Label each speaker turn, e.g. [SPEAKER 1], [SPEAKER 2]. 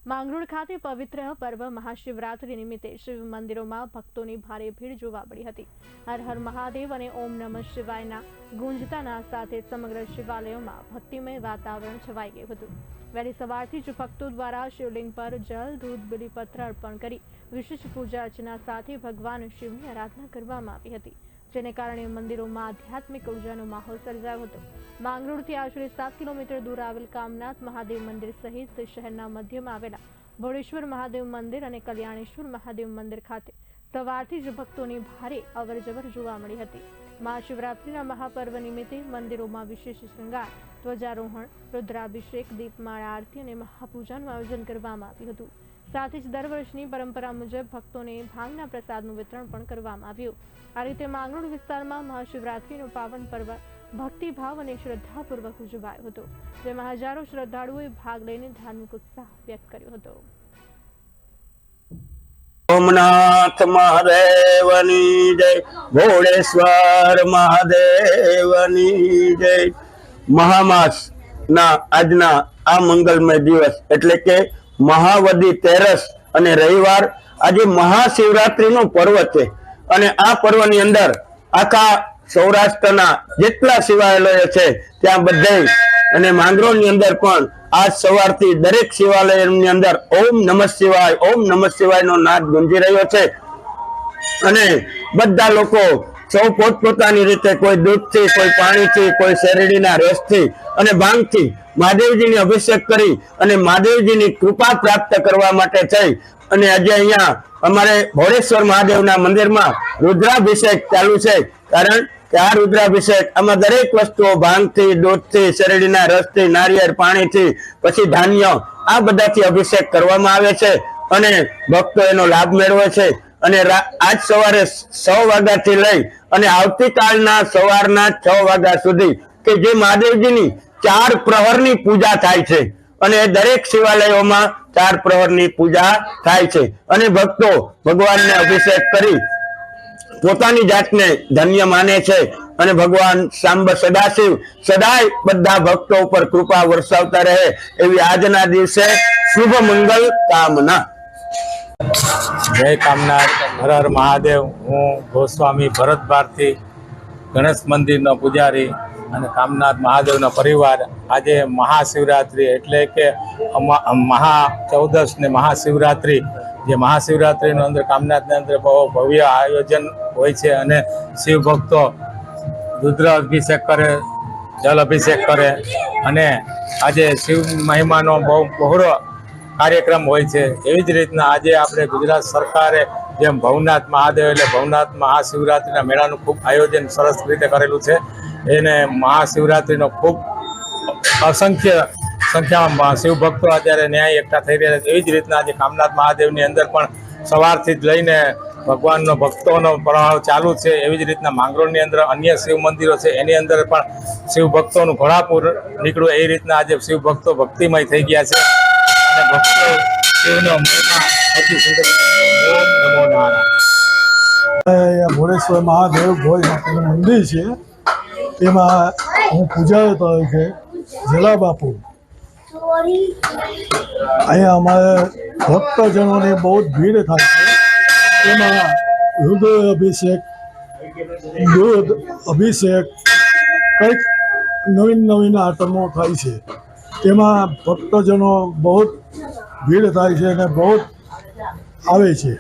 [SPEAKER 1] માંગરોળ ખાતે પવિત્ર પર્વ મહાશિવરાત્રી નિમિત્તે શિવ મંદિરોમાં ભક્તોની ભારે ભીડ જોવા મળી હતી। હર હર મહાદેવ અને ઓમ નમઃ શિવાયના ગુંજતાના સાથે સમગ્ર શિવાલયોમાં ભક્તિમય વાતાવરણ છવાઈ ગયું હતું। વહેલી સવારથી જ ભક્તો દ્વારા શિવલિંગ પર જલ, દૂધ, બીલીપત્ર અર્પણ કરી વિશેષ પૂજા અર્ચના સાથે ભગવાન શિવની આરાધના કરવામાં આવી હતી, જેને કારણે મંદિરોમાં આધ્યાત્મિક ઉર્જાનો માહોલ સર્જાયો હતો। માંગરોળથી આશરે 7 કિલોમીટર દૂર આવેલ કામનાથ મહાદેવ મંદિર સહિત શહેરના મધ્યમાં આવેલા ભોળેશ્વર મહાદેવ મંદિર અને કલ્યાણેશ્વર મહાદેવ મંદિર ખાતે સવારથી જ ભક્તોની ભારે અવરજવર જોવા મળી હતી। મહાશિવરાત્રિના મહાપર્વ નિમિત્તે મંદિરોમાં વિશેષ શૃંગાર, ધ્વજારોહણ, રુદ્રાભિષેક, દીપમાળા આરતી અને મહાપૂજાનું આયોજન કરવામાં આવ્યું હતું। સાથે જ દર વર્ષની પરંપરા મુજબ ભક્તોને ભાંગના પ્રસાદનું વિતરણ પણ કરવામાં આવ્યું। આ રીતે માંગરોળ વિસ્તારમાં મહાશિવરાત્રિનો પાવન પર્વ ભક્તિભાવ અને શ્રદ્ધાપૂર્વક ઉજવાયો હતો, જેમાં હજારો શ્રદ્ધાળુઓએ ભાગ લઈને ધાર્મિક ઉત્સાહ વ્યક્ત કર્યો હતો।
[SPEAKER 2] સોમનાથ મહાદેવની જય, ભોળેશ્વર મહાદેવની જય। મહામાસના આજના આ મંગલમય દિવસ એટલે કે મહાવદી તેરસ અને રવિવાર આજે મહાશિવરાત્રીનો પર્વ છે અને આ પર્વની અંદર આખા સૌરાષ્ટ્રના જેટલા શિવાલયો છે ત્યાં બધે અને માંગરોળની અંદર પણ આજ સવારથી દરેક શિવાલયની અંદર ઓમ નમઃ શિવાયનો નાદ ગુંજી રહ્યો છે અને બધા લોકો સૌ પોતપોતાની રીતે કોઈ દૂધથી, કોઈ પાણીથી, કોઈ શેરડીના રસથી અને ભાંગથી મહાદેવજીને અભિષેક કરી અને મહાદેવજીની કૃપા પ્રાપ્ત કરવા માટે થઈ અને આજે અહીંયા અમારે ભોળેશ્વર મહાદેવના મંદિરમાં રુદ્રાભિષેક ચાલુ છે। કારણ કે આ રુદ્રાભિષેક આમાં દરેક વસ્તુઓ ભાંગથી, દૂધથી, શેરડીના રસથી, નારિયેળ પાણીથી, પછી ધાન્ય આ બધાથી અભિષેક કરવામાં આવે છે અને ભક્તો એનો લાભ મેળવે છે અને આજ સવારે 6 વાગ્યાથી લઈ અને આવતીકાલના સવારના 6 વાગ્યા સુધી કે જે મહાદેવજીની 4 પ્રહરની પૂજા થાય છે અને દરેક શિવાલયોમાં 4 પ્રહરની પૂજા થાય છે અને ભક્તો ભગવાનને અભિષેક કરી પોતાની જાતને ધન્ય માને છે અને ભગવાન સાંબ સદાશિવ સદાય બધા ભક્તો ઉપર કૃપા વરસાવતા રહે એવી આજના દિવસે શુભ મંગલ કામના।
[SPEAKER 3] જય કામનાથ, હર હર મહાદેવ। હું ગોસ્વામી ભરત ભારતી, ગણેશ મંદિરનો પૂજારી અને કામનાથ મહાદેવનો પરિવાર આજે મહાશિવરાત્રિ એટલે કે મહા14 ને મહાશિવરાત્રિ, જે મહાશિવરાત્રિનો અંદર કામનાથની અંદર બહુ ભવ્ય આયોજન હોય છે અને શિવ ભક્તો રુદ્ર અભિષેક કરે, જલ અભિષેક કરે અને આજે શિવ મહિમાનો બહુ બહોળો કાર્યક્રમ હોય છે। એવી જ રીતના આજે આપણે ગુજરાત સરકારે જેમ ભવનાથ મહાદેવ એટલે ભવનાથ મહાશિવરાત્રિના મેળાનું ખૂબ આયોજન સરસ રીતે કરેલું છે। એને મહાશિવરાત્રિનો ખૂબ અસંખ્ય સંખ્યામાં શિવ ભક્તો અત્યારે ન્યાય એકઠા થઈ રહ્યા છે। એવી જ રીતના આજે કામનાથ મહાદેવની અંદર પણ સવારથી જ લઈને ભગવાનનો ભક્તોનો પ્રવાહ ચાલુ છે। એવી જ રીતના માંગરોળની અંદર અન્ય શિવ મંદિરો છે એની અંદર પણ શિવ ભક્તોનું ઘોડાપુર નીકળ્યું। એ રીતના આજે શિવ ભક્તો ભક્તિમય થઈ ગયા છે અને ભક્તો શિવનો મહિમા અતિ સુંદર। ઓમ નમો નારાયણ।
[SPEAKER 4] ભોળેશ્વર મહાદેવ ભોળેનાથનું મંદિર છે, તેમાં હું પૂજારી તરીકે જલા બાપુ। અહીંયા અમારે ભક્તજનોની બહુ જ ભીડ થાય છે, તેમાં રુદ્ર અભિષેક, દૂધ અભિષેક, કંઈક નવીન આઈટમો થાય છે, તેમાં ભક્તજનો બહુ ભીડ થાય છે અને બહુ આવે છે।